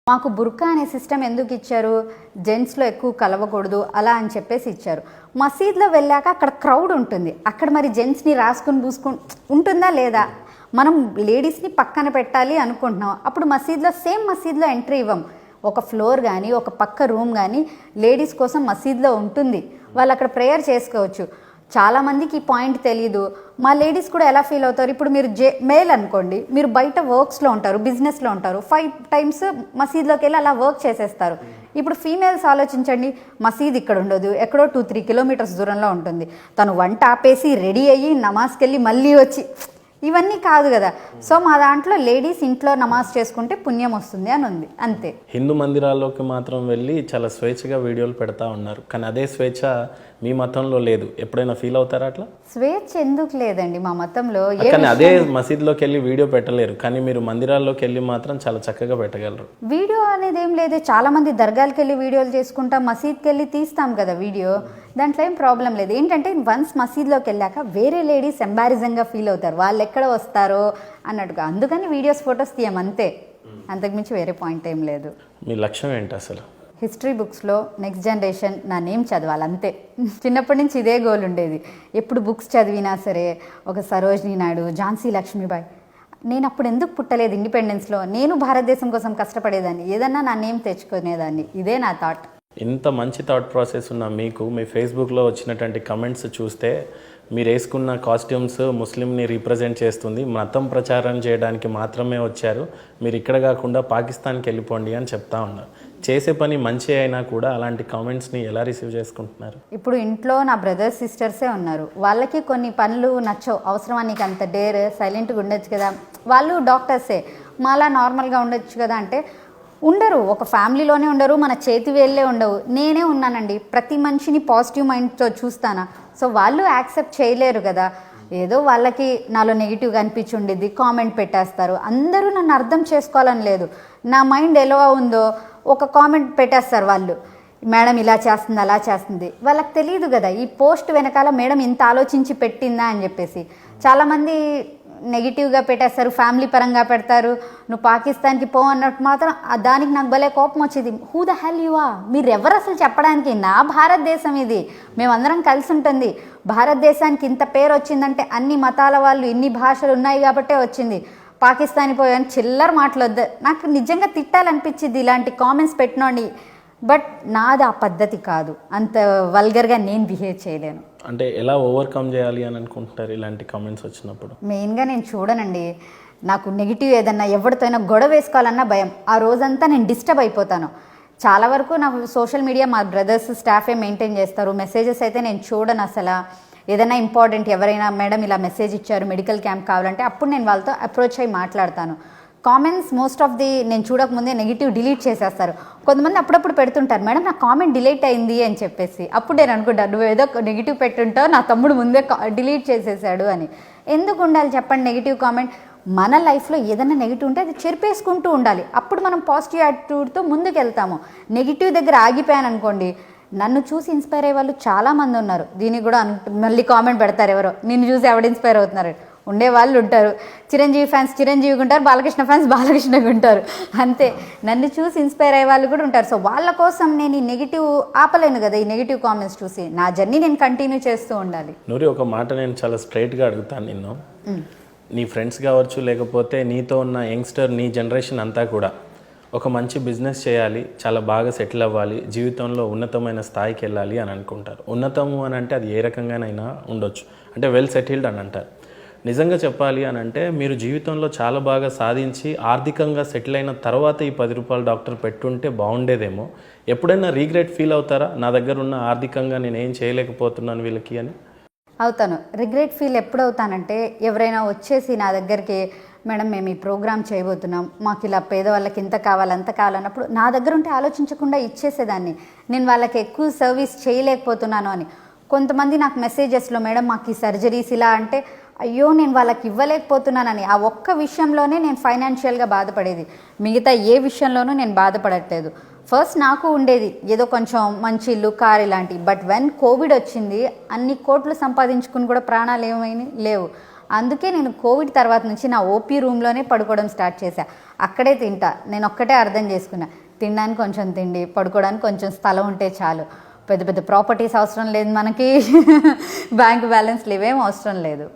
మాకు బుర్కా అనే సిస్టమ్ ఎందుకు ఇచ్చారు, జెంట్స్లో ఎక్కువ కలవకూడదు అలా అని చెప్పేసి ఇచ్చారు. మసీద్లో వెళ్ళాక అక్కడ క్రౌడ్ ఉంటుంది, అక్కడ మరి జెంట్స్ని రాసుకుని పూసుకుని ఉంటుందా లేదా? మనం లేడీస్ని పక్కన పెట్టాలి అనుకుంటున్నాం, అప్పుడు మసీద్లో ఎంట్రీ ఇవ్వం. ఒక ఫ్లోర్ కానీ ఒక పక్క రూమ్ కానీ లేడీస్ కోసం మసీద్లో ఉంటుంది, వాళ్ళు అక్కడ ప్రేయర్ చేసుకోవచ్చు. చాలామందికి ఈ పాయింట్ తెలీదు. మా లేడీస్ కూడా ఎలా ఫీల్ అవుతారు, ఇప్పుడు మీరు మేల్ అనుకోండి, మీరు బయట వర్క్స్లో ఉంటారు, బిజినెస్లో ఉంటారు, 5 times మసీద్లోకి వెళ్ళి అలా వర్క్ చేసేస్తారు. ఇప్పుడు ఫీమేల్స్ ఆలోచించండి, మసీద్ ఇక్కడ ఉండదు, ఎక్కడో 2-3 kilometers దూరంలో ఉంటుంది. తను వంట ఆపేసి రెడీ అయ్యి నమాజ్కి వెళ్ళి మళ్ళీ వచ్చి ఇవన్నీ కాదు కదా. సో మా దాంట్లో లేడీస్ ఇంట్లో నమాజ్ చేసుకుంటే పుణ్యం వస్తుంది అని ఉంది, అంతే. హిందూ మందిరాల్లోకి మాత్రం వెళ్ళి చాలా స్వేచ్ఛగా వీడియోలు పెడతా ఉన్నారు, కానీ అదే స్వేచ్ఛ మీ మతంలో లేదు. ఎప్పుడైనా ఫీల్ అవుతారా అట్లా? స్వేచ్ఛ ఎందుకు లేదండి మా మతంలో. కానీ అదే మసీద్లోకి వెళ్ళి వీడియో పెట్టలేరు, కానీ మీరు మందిరాల్లోకి వెళ్ళి మాత్రం చాలా చక్కగా పెట్టగలరు. వీడియో అనేది ఏం లేదు, చాలా మంది దర్గాలకు వెళ్ళి వీడియోలు చేసుకుంటాం, మసీద్కి వెళ్ళి తీస్తాం కదా వీడియో, దాంట్లో ఏం ప్రాబ్లం లేదు. ఏంటంటే వన్స్ మసీద్లోకి వెళ్ళాక వేరే లేడీస్ ఎంబారసింగ్గా ఫీల్ అవుతారు, వాళ్ళు ఎక్కడ వస్తారో అన్నట్టుగా, అందుకని వీడియోస్ ఫొటోస్ తీయం అంతే, అంతకుమించి వేరే పాయింట్ ఏం లేదు. మీ లక్ష్యం ఏంటి అసలు? హిస్టరీ బుక్స్లో నెక్స్ట్ జనరేషన్ నా నేమ్ చదవాలి అంతే. చిన్నప్పటి నుంచి ఇదే గోల్ ఉండేది. ఎప్పుడు బుక్స్ చదివినా సరే ఒక సరోజినీ నాయుడు, ఝాన్సీ లక్ష్మీబాయి, నేను అప్పుడు ఎందుకు పుట్టలేదు ఇండిపెండెన్స్లో, నేను భారతదేశం కోసం కష్టపడేదాన్ని, ఏదన్నా నా నేమ్ తెచ్చుకునేదాన్ని, ఇదే నా థాట్. ఇంత మంచి థాట్ ప్రాసెస్ ఉన్న మీకు మీ ఫేస్బుక్లో వచ్చినటువంటి కమెంట్స్ చూస్తే మీరు వేసుకున్న కాస్ట్యూమ్స్ ముస్లింని రీప్రజెంట్ చేస్తుంది, మతం ప్రచారం చేయడానికి మాత్రమే వచ్చారు, మీరు ఇక్కడ కాకుండా పాకిస్తాన్కి వెళ్ళిపోండి అని చెప్తా ఉన్నారు. చేసే పని మంచి అయినా కూడా అలాంటి కామెంట్స్ని ఎలా రిసీవ్ చేసుకుంటున్నారు? ఇప్పుడు ఇంట్లో నా బ్రదర్స్ సిస్టర్సే ఉన్నారు, వాళ్ళకి కొన్ని పనులు నచ్చవు, అవసరమా నీకు అంత డేర్, సైలెంట్గా ఉండొచ్చు కదా, వాళ్ళు డాక్టర్సే, మాలా నార్మల్గా ఉండొచ్చు కదా అంటే ఉండరు, ఒక ఫ్యామిలీలోనే ఉండరు, మన చేతి వేళ్ళే ఉండవు. నేనే ఉన్నానండి, ప్రతి మనిషిని పాజిటివ్ మైండ్తో చూస్తానా, సో వాళ్ళు యాక్సెప్ట్ చేయలేరు కదా. ఏదో వాళ్ళకి నాలో నెగిటివ్గా అనిపించి ఉండేది కామెంట్ పెట్టేస్తారు. అందరూ నన్ను అర్థం చేసుకోవాలని లేదు, నా మైండ్ ఎలా ఉందో ఒక కామెంట్ పెట్టేస్తారు వాళ్ళు, మేడం ఇలా చేస్తుంది అలా చేస్తుంది, వాళ్ళకి తెలియదు కదా ఈ పోస్ట్ వెనకాల మేడం ఇంత ఆలోచించి పెట్టిందా అని చెప్పేసి. చాలామంది నెగిటివ్గా పెట్టేస్తారు, ఫ్యామిలీ పరంగా పెడతారు, నువ్వు పాకిస్తాన్కి పో అన్నట్టు మాత్రం దానికి నాకు భలే కోపం వచ్చేది. Who the hell you are, మీరు ఎవరు అసలు చెప్పడానికి, నా భారతదేశం ఇది, మేమందరం కలిసి ఉంటుంది, భారతదేశానికి ఇంత పేరు వచ్చిందంటే అన్ని మతాల వాళ్ళు ఇన్ని భాషలు ఉన్నాయి కాబట్టే వచ్చింది, పాకిస్తాన్ పోయాని చిల్లర మాటలొద్దు. నాకు నిజంగా తిట్టాలనిపించింది ఇలాంటి కామెంట్స్ పెట్టినోండి, బట్ నాది ఆ పద్ధతి కాదు, అంత వల్గర్గా నేను బిహేవ్ చేయలేను. అంటే ఎలా ఓవర్కమ్ చేయాలి అని అనుకుంటున్నారు ఇలాంటి కామెంట్స్ వచ్చినప్పుడు? మెయిన్గా నేను చూడనండి, నాకు నెగిటివ్ ఏదన్నా ఎవరితో అయినా గొడవ వేసుకోవాలన్నా భయం, ఆ రోజంతా నేను డిస్టర్బ్ అయిపోతాను. చాలా వరకు నా సోషల్ మీడియా మా బ్రదర్స్ స్టాఫే మెయింటైన్ చేస్తారు, మెసేజెస్ అయితే నేను చూడను అసలు. ఏదైనా ఇంపార్టెంట్ ఎవరైనా మేడం ఇలా మెసేజ్ ఇచ్చారు మెడికల్ క్యాంప్ కావాలంటే అప్పుడు నేను వాళ్ళతో అప్రోచ్ అయ్యి మాట్లాడతాను. కామెంట్స్ మోస్ట్ ఆఫ్ ది నేను చూడకముందే నెగిటివ్ డిలీట్ చేసేస్తారు. కొంతమంది అప్పుడప్పుడు పెడుతుంటారు, మేడం నా కామెంట్ డిలీట్ అయింది అని చెప్పేసి. అప్పుడు నేను అనుకుంటాను, నువ్వు ఏదో నెగిటివ్ పెట్టుంటావు, నా తమ్ముడు ముందే డిలీట్ చేసేసాడు అని. ఎందుకు ఉండాలి చెప్పండి నెగిటివ్ కామెంట్? మన లైఫ్లో ఏదైనా నెగిటివ్ ఉంటే అది చెరిపేసుకుంటూ ఉండాలి, అప్పుడు మనం పాజిటివ్ యాటిట్యూడ్తో ముందుకు వెళ్తాము. నెగిటివ్ దగ్గర ఆగిపోయాను అనుకోండి, నన్ను చూసి ఇన్స్పైర్ అయ్యే వాళ్ళు చాలామంది ఉన్నారు. దీనికి కూడా మళ్ళీ కామెంట్ పెడతారు, ఎవరో నిన్ను చూసి ఎవడు ఇన్స్పైర్ అవుతున్నారు ఉండేవాళ్ళు ఉంటారు. చిరంజీవి ఫ్యాన్స్ చిరంజీవిగా ఉంటారు, బాలకృష్ణ ఫ్యాన్స్ బాలకృష్ణగా ఉంటారు, అంతే. నన్ను చూసి ఇన్స్పైర్ అయ్యే వాళ్ళు కూడా ఉంటారు. సో వాళ్ళ కోసం నేను ఈ నెగిటివ్ ఆపలేను కదా, ఈ నెగిటివ్ కామెంట్స్ చూసి నా జర్నీ నేను కంటిన్యూ చేస్తూ ఉండాలి. నూరి, ఒక మాట నేను చాలా స్ట్రైట్గా అడుగుతాను నిన్ను. నీ ఫ్రెండ్స్ కావచ్చు, లేకపోతే నీతో ఉన్న యంగ్స్టర్, నీ జనరేషన్ అంతా కూడా ఒక మంచి బిజినెస్ చేయాలి, చాలా బాగా సెటిల్ అవ్వాలి, జీవితంలో ఉన్నతమైన స్థాయికి వెళ్ళాలి అని అనుకుంటారు. ఉన్నతము అని అంటే అది ఏ రకంగానైనా ఉండొచ్చు, అంటే వెల్ సెటిల్డ్ అని అంటారు. నిజంగా చెప్పాలి అని అంటే మీరు జీవితంలో చాలా బాగా సాధించి ఆర్థికంగా సెటిల్ అయిన తర్వాత ఈ 10 రూపాయల డాక్టర్ పెట్టుంటే బాగుండేదేమో. ఎప్పుడైనా రీగ్రెట్ ఫీల్ అవుతారా, నా దగ్గర ఉన్న ఆర్థికంగా నేను ఏం చేయలేకపోతున్నాను వీళ్ళకి అని? అవుతాను. రిగ్రెట్ ఫీల్ ఎప్పుడు అవుతానంటే, ఎవరైనా వచ్చేసి నా దగ్గరికి మేడం మేము ఈ ప్రోగ్రామ్ చేయబోతున్నాం, మాకు ఇలా పేదవాళ్ళకి ఇంత కావాలి అంత కావాలన్నప్పుడు నా దగ్గర ఉంటే ఆలోచించకుండా ఇచ్చేసేదాన్ని, నేను వాళ్ళకి ఎక్కువ సర్వీస్ చేయలేకపోతున్నాను అని. కొంతమంది నాకు మెసేజెస్లో మేడం మాకు ఈ సర్జరీస్ ఇలా అంటే, అయ్యో నేను వాళ్ళకి ఇవ్వలేకపోతున్నానని, ఆ ఒక్క విషయంలోనే నేను ఫైనాన్షియల్గా బాధపడేది, మిగతా ఏ విషయంలోనూ నేను బాధపడట్లేదు. ఫస్ట్ నాకు ఉండేది ఏదో కొంచెం మంచి ఇల్లు, కార్ ఇలాంటివి, బట్ వెన్ కోవిడ్ వచ్చింది అన్ని కోట్లు సంపాదించుకుని కూడా ప్రాణాలు ఏమైనా లేవు. అందుకే నేను కోవిడ్ తర్వాత నుంచి నా ఓపీ రూమ్లోనే పడుకోవడం స్టార్ట్ చేశా. అక్కడే తింటా. నేను ఒక్కటే అర్థం చేసుకున్నా, తినడానికి కొంచెం తిండి, పడుకోవడానికి కొంచెం స్థలం ఉంటే చాలు. పెద్ద పెద్ద ప్రాపర్టీస్ అవసరం లేదు మనకి, బ్యాంక్ బ్యాలెన్స్ ఇవేం అవసరం లేదు.